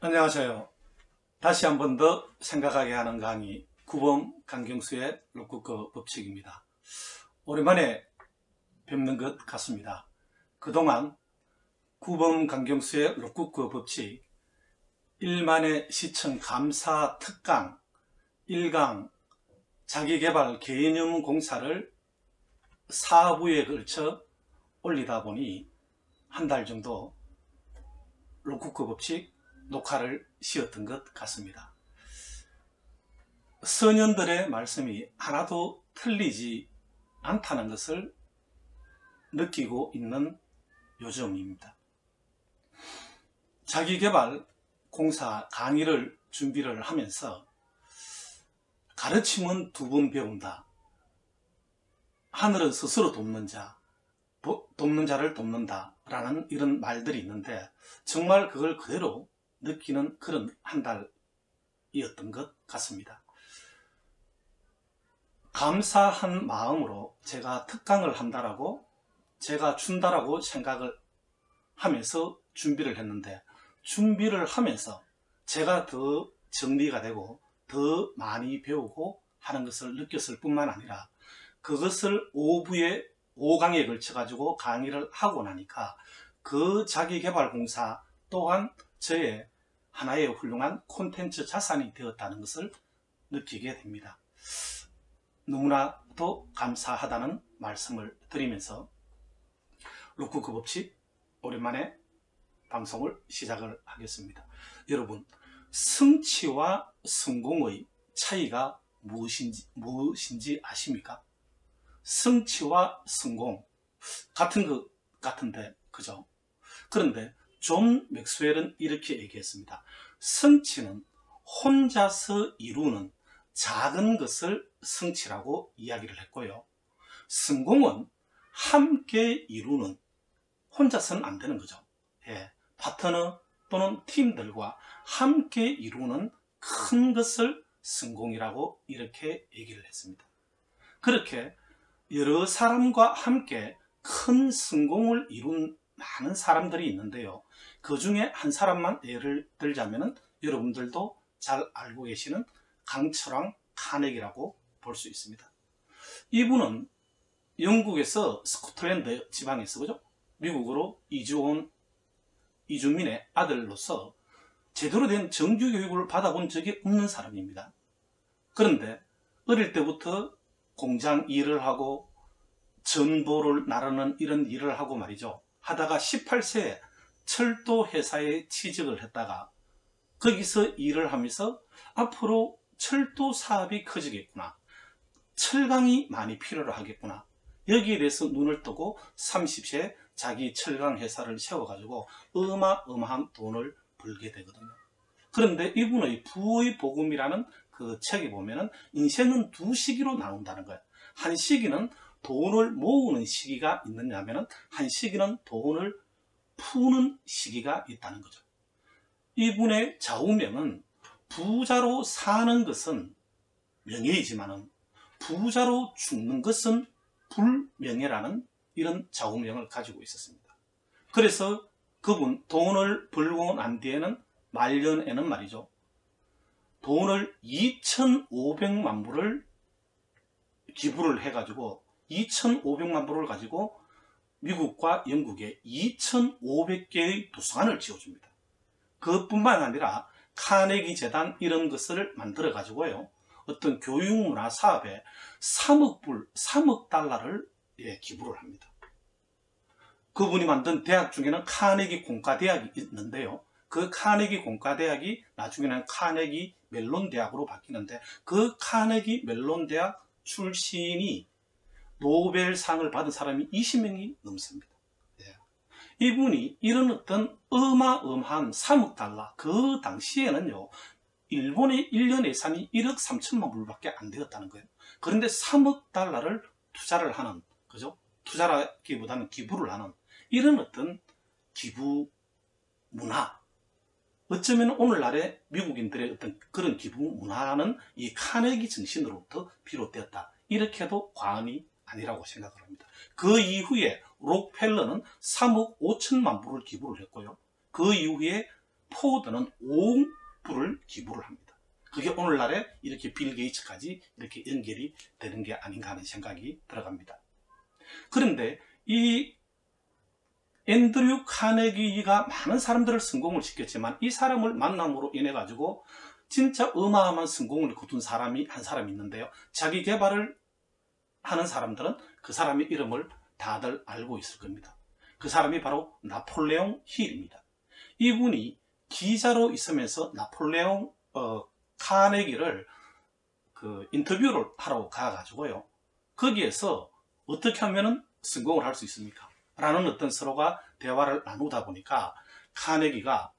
안녕하세요. 다시 한 번 더 생각하게 하는 강의 구범 강경수의 록쿠커 법칙입니다. 오랜만에 뵙는 것 같습니다. 그동안 구범 강경수의 록쿠커 법칙 1만의 시청 감사 특강 1강 자기개발 개념 공사를 4부에 걸쳐 올리다 보니 한 달 정도 록쿠커 법칙 녹화를 쉬었던 것 같습니다. 선현들의 말씀이 하나도 틀리지 않다는 것을 느끼고 있는 요즘입니다. 자기개발 공사 강의를 준비를 하면서 가르침은 2번 배운다. 하늘은 스스로 돕는 자를 돕는다 라는 이런 말들이 있는데 정말 그걸 그대로 느끼는 그런 한 달이었던 것 같습니다. 감사한 마음으로 제가 특강을 한다라고 제가 준다라고 생각을 하면서 준비를 했는데 준비를 하면서 제가 더 정리가 되고 더 많이 배우고 하는 것을 느꼈을 뿐만 아니라 그것을 5강에 걸쳐 가지고 강의를 하고 나니까 그 자기개발공사 또한 저의 하나의 훌륭한 콘텐츠 자산이 되었다는 것을 느끼게 됩니다. 너무나도 감사하다는 말씀을 드리면서 록쿠커 법칙 오랜만에 방송을 시작을 하겠습니다. 여러분, 성취와 성공의 차이가 무엇인지 아십니까? 성취와 성공 같은 것 같은데 그죠? 그런데 존 맥스웰은 이렇게 얘기했습니다. 성취는 혼자서 이루는 작은 것을 성취라고 이야기를 했고요. 성공은 함께 이루는, 혼자서는 안 되는 거죠. 파트너 또는 팀들과 함께 이루는 큰 것을 성공이라고 이렇게 얘기를 했습니다. 그렇게 여러 사람과 함께 큰 성공을 이룬 많은 사람들이 있는데요. 그 중에 한 사람만 예를 들자면 여러분들도 잘 알고 계시는 강철왕 카네기라고 볼 수 있습니다. 이분은 영국에서 스코틀랜드 지방에서 그죠? 미국으로 이주온 이주민의 아들로서 제대로 된 정규 교육을 받아본 적이 없는 사람입니다. 그런데 어릴 때부터 공장 일을 하고 전보를 나르는 이런 일을 하고 말이죠. 하다가 18세에 철도 회사에 취직을 했다가 거기서 일을 하면서 앞으로 철도 사업이 커지겠구나. 철강이 많이 필요로 하겠구나. 여기에 대해서 눈을 뜨고 30세에 자기 철강 회사를 세워가지고 어마어마한 돈을 벌게 되거든요. 그런데 이분의 부의 복음이라는 그 책에 보면은 인생은 2시기로 나눈다는 거예요. 한 시기는 돈을 모으는 시기가 있느냐면은 한 시기는 돈을 푸는 시기가 있다는 거죠. 이분의 좌우명은 부자로 사는 것은 명예이지만은 부자로 죽는 것은 불명예라는 이런 좌우명을 가지고 있었습니다. 그래서 그분 돈을 벌고 난 뒤에는 말년에는 말이죠. 돈을 2,500만 불을 기부를 해가지고 2,500만 불을 가지고 미국과 영국에 2,500개의 도서관을 지어줍니다. 그것뿐만 아니라 카네기 재단 이런 것을 만들어 가지고요. 어떤 교육문화 사업에 3억 달러를 기부를 합니다. 그분이 만든 대학 중에는 카네기 공과대학이 있는데요. 그 카네기 공과대학이 나중에는 카네기 멜론 대학으로 바뀌는데 그 카네기 멜론 대학 출신이 노벨상을 받은 사람이 20명이 넘습니다. 이분이 이런 어떤 어마어마한 3억 달러, 그 당시에는요, 일본의 1년 예산이 1억 3천만 불밖에 안 되었다는 거예요. 그런데 3억 달러를 투자를 하는, 그죠? 투자라기보다는 기부를 하는 이런 어떤 기부 문화. 어쩌면 오늘날의 미국인들의 어떤 그런 기부 문화는 이 카네기 정신으로부터 비롯되었다. 이렇게도 과언이 아니라고 생각을 합니다. 그 이후에 록펠러는 3억 5천만 불을 기부를 했고요. 그 이후에 포드는 5억 불을 기부를 합니다. 그게 오늘날에 이렇게 빌 게이츠까지 이렇게 연결이 되는 게 아닌가 하는 생각이 들어갑니다. 그런데 이 앤드류 카네기가 많은 사람들을 성공을 시켰지만 이 사람을 만남으로 인해 가지고 진짜 어마어마한 성공을 거둔 사람이 한 사람이 있는데요. 자기 개발을 하는 사람들은 그 사람의 이름을 다들 알고 있을 겁니다. 그 사람이 바로 나폴레옹 힐입니다. 이분이 기자로 있으면서 나폴레옹 카네기를 인터뷰를 하러 가가지고요. 거기에서 어떻게 하면 성공을 할 수 있습니까? 라는 어떤 서로가 대화를 나누다 보니까 카네기가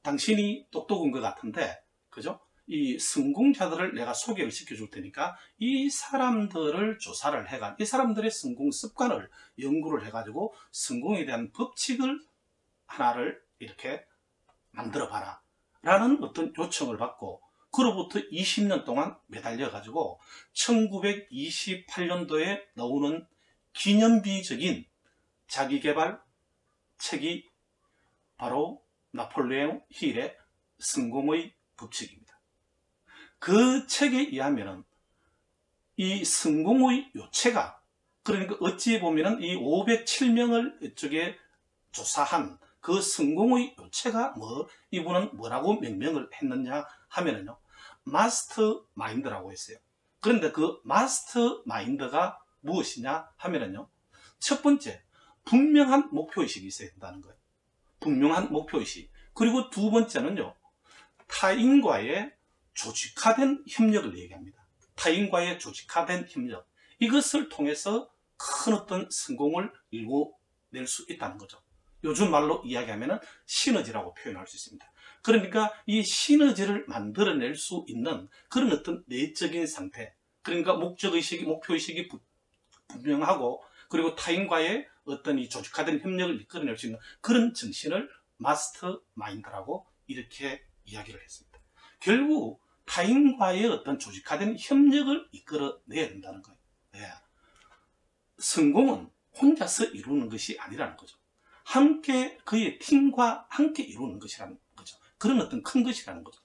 당신이 똑똑한 것 같은데, 그죠? 이 성공자들을 내가 소개를 시켜줄 테니까 이 사람들을 조사를 해가, 이 사람들의 성공 습관을 연구를 해가지고 성공에 대한 법칙을 하나를 이렇게 만들어 봐라 라는 어떤 요청을 받고, 그로부터 20년 동안 매달려 가지고 1928년도에 나오는 기념비적인 자기개발 책이 바로 나폴레옹 힐의 성공의 법칙입니다. 그 책에 의하면 이 성공의 요체가, 그러니까 어찌 보면 이 507명을 이쪽에 조사한 그 성공의 요체가 이분은 뭐라고 명명을 했느냐 하면은요, 마스터 마인드라고 했어요. 그런데 그 마스터 마인드가 무엇이냐 하면은요, 첫 번째, 분명한 목표의식이 있어야 된다는 거예요. 분명한 목표의식. 그리고 두 번째는요, 타인과의 조직화된 협력을 얘기합니다. 타인과의 조직화된 협력. 이것을 통해서 큰 어떤 성공을 이루어낼 수 있다는 거죠. 요즘 말로 이야기하면 시너지라고 표현할 수 있습니다. 그러니까 이 시너지를 만들어낼 수 있는 그런 어떤 내적인 상태, 그러니까 목적의식이, 목표의식이 분명하고, 그리고 타인과의 어떤 이 조직화된 협력을 이끌어낼 수 있는 그런 정신을 마스터 마인드라고 이렇게 이야기를 했습니다. 결국 타인과의 어떤 조직화된 협력을 이끌어내야 된다는 거예요. 네. 성공은 혼자서 이루는 것이 아니라는 거죠. 함께, 그의 팀과 함께 이루는 것이라는 거죠. 그런 어떤 큰 것이라는 거죠.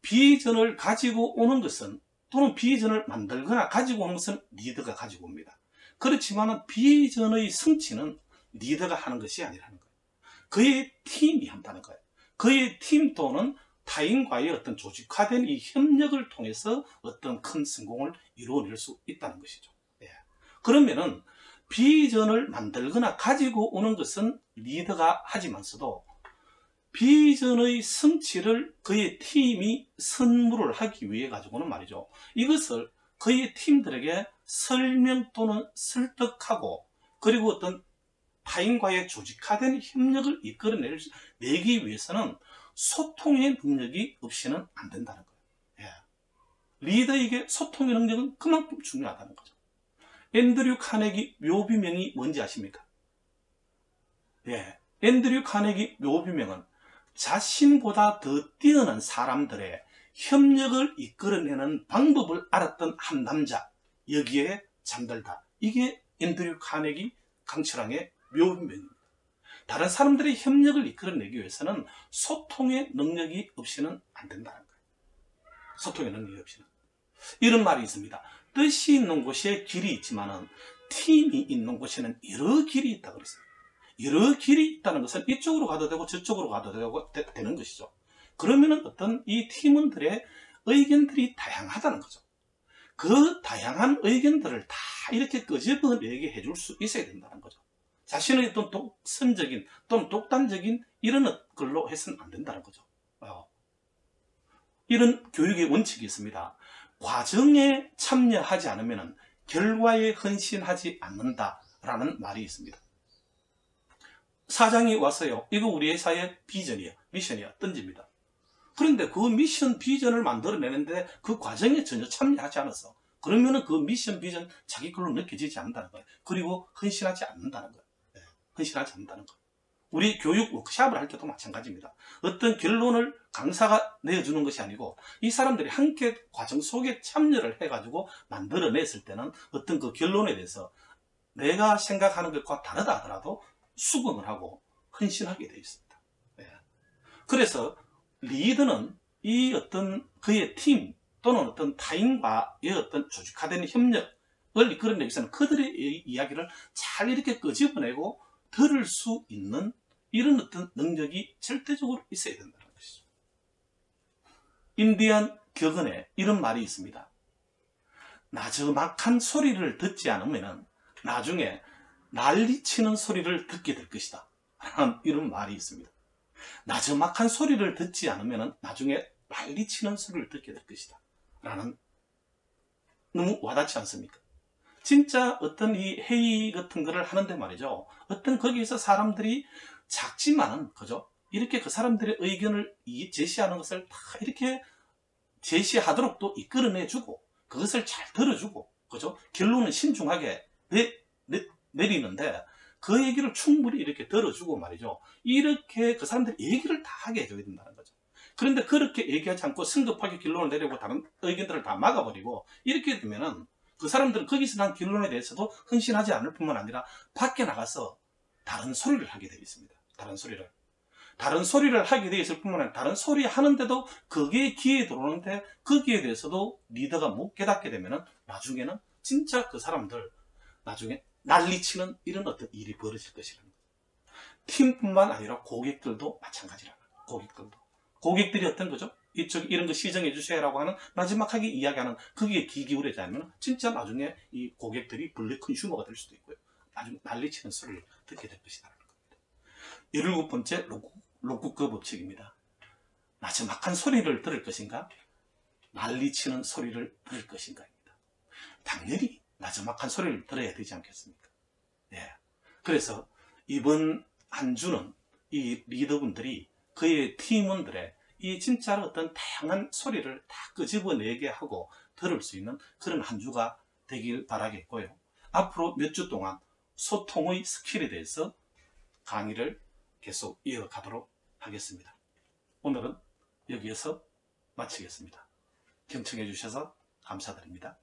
비전을 가지고 오는 것은, 또는 비전을 만들거나 가지고 오는 것은 리더가 가지고 옵니다. 그렇지만 비전의 성취는 리더가 하는 것이 아니라는 거예요. 그의 팀이 한다는 거예요. 그의 팀 또는 타인과의 어떤 조직화된 이 협력을 통해서 어떤 큰 성공을 이루어낼 수 있다는 것이죠. 예. 그러면은 비전을 만들거나 가지고 오는 것은 리더가 하지만서도 비전의 성취를 그의 팀이 선물을 하기 위해 가지고는 말이죠, 이것을 그의 팀들에게 설명 또는 설득하고, 그리고 어떤 타인과의 조직화된 협력을 이끌어내기 위해서는 소통의 능력이 없이는 안 된다는 거예요. 예. 리더에게 소통의 능력은 그만큼 중요하다는 거죠. 앤드류 카네기 묘비명이 뭔지 아십니까? 예. 앤드류 카네기 묘비명은 자신보다 더 뛰어난 사람들의 협력을 이끌어내는 방법을 알았던 한 남자, 여기에 잠들다. 이게 앤드류 카네기 강철왕의 묘비명입니다. 다른 사람들의 협력을 이끌어내기 위해서는 소통의 능력이 없이는 안 된다는 거예요. 소통의 능력이 없이는. 이런 말이 있습니다. 뜻이 있는 곳에 길이 있지만은 팀이 있는 곳에는 여러 길이 있다 그랬어요. 여러 길이 있다는 것은 이쪽으로 가도 되고 저쪽으로 가도 되는 것이죠. 그러면은 어떤 이 팀원들의 의견들이 다양하다는 거죠. 그 다양한 의견들을 다 이렇게 끄집어내게 해줄 수 있어야 된다는 거죠. 자신의 어떤 독선적인 또는 독단적인 이런 걸로 해서는 안 된다는 거죠. 이런 교육의 원칙이 있습니다. 과정에 참여하지 않으면 결과에 헌신하지 않는다라는 말이 있습니다. 사장이 와서요, 이거 우리 회사의 비전이야, 미션이야, 던집니다. 그런데 그 미션 비전을 만들어내는데 그 과정에 전혀 참여하지 않았어. 그러면은 그 미션 비전 자기 걸로 느껴지지 않는다는 거예요. 그리고 헌신하지 않는다는 거예요. 네, 헌신하지 않는다는 거예요. 우리 교육 워크샵을 할 때도 마찬가지입니다. 어떤 결론을 강사가 내어주는 것이 아니고 이 사람들이 함께 과정 속에 참여를 해가지고 만들어냈을 때는 어떤 그 결론에 대해서 내가 생각하는 것과 다르다 하더라도 수긍을 하고 헌신하게 되어 있습니다. 네. 그래서 리더는 이 어떤 그의 팀 또는 어떤 타인과의 어떤 조직화된 협력을 이끌어내기 위해서는 그들의 이야기를 잘 이렇게 끄집어내고 들을 수 있는 이런 어떤 능력이 절대적으로 있어야 된다는 것이죠. 인디안 격언에 이런 말이 있습니다. 나저막한 소리를 듣지 않으면 나중에 난리치는 소리를 듣게 될 것이다 라는 이런 말이 있습니다. 나저막한 소리를 듣지 않으면 나중에 난리치는 소리를 듣게 될 것이다 라는, 너무 와닿지 않습니까? 진짜 어떤 이 회의 같은 거를 하는데 말이죠, 어떤 거기에서 사람들이 작지만은 그죠, 이렇게 그 사람들의 의견을 제시하는 것을 다 이렇게 제시하도록 또 이끌어내주고 그것을 잘 들어주고 그죠, 결론은 신중하게 내리는데 그 얘기를 충분히 이렇게 들어주고 말이죠, 이렇게 그 사람들이 얘기를 다 하게 해줘야 된다는 거죠. 그런데 그렇게 얘기하지 않고 성급하게 결론을 내리고 다른 의견들을 다 막아버리고 이렇게 되면은 그 사람들은 거기서 난 결론에 대해서도 헌신하지 않을 뿐만 아니라 밖에 나가서 다른 소리를 하게 되어 있습니다. 다른 소리를 하게 되어 있을 뿐만 아니라 다른 소리 하는데도 그게 귀에 들어오는데 거기에 대해서도 리더가 못 깨닫게 되면은 나중에는 진짜 그 사람들 나중에 난리치는 이런 어떤 일이 벌어질 것이라는 거죠. 팀뿐만 아니라 고객들도 마찬가지라는 거예요. 고객들이 어떤 거죠? 이쪽 이런 거 시정해 주세요라고 하는 마지막하게 이야기하는 거기에 귀 기울이지 않으면 진짜 나중에 이 고객들이 블랙 컨슈머가 될 수도 있고요. 나중에 난리치는 소리를 듣게 될 것이다라는 겁니다. 17번째 로쿠커 법칙입니다. 나지막한 소리를 들을 것인가? 난리치는 소리를 들을 것인가입니다. 당연히 나지막한 소리를 들어야 되지 않겠습니까? 네. 그래서 이번 한 주는 이 리더분들이 그의 팀원들의 이 진짜로 어떤 다양한 소리를 다 끄집어내게 하고 들을 수 있는 그런 한 주가 되길 바라겠고요. 앞으로 몇 주 동안 소통의 스킬에 대해서 강의를 계속 이어가도록 하겠습니다. 오늘은 여기에서 마치겠습니다. 경청해 주셔서 감사드립니다.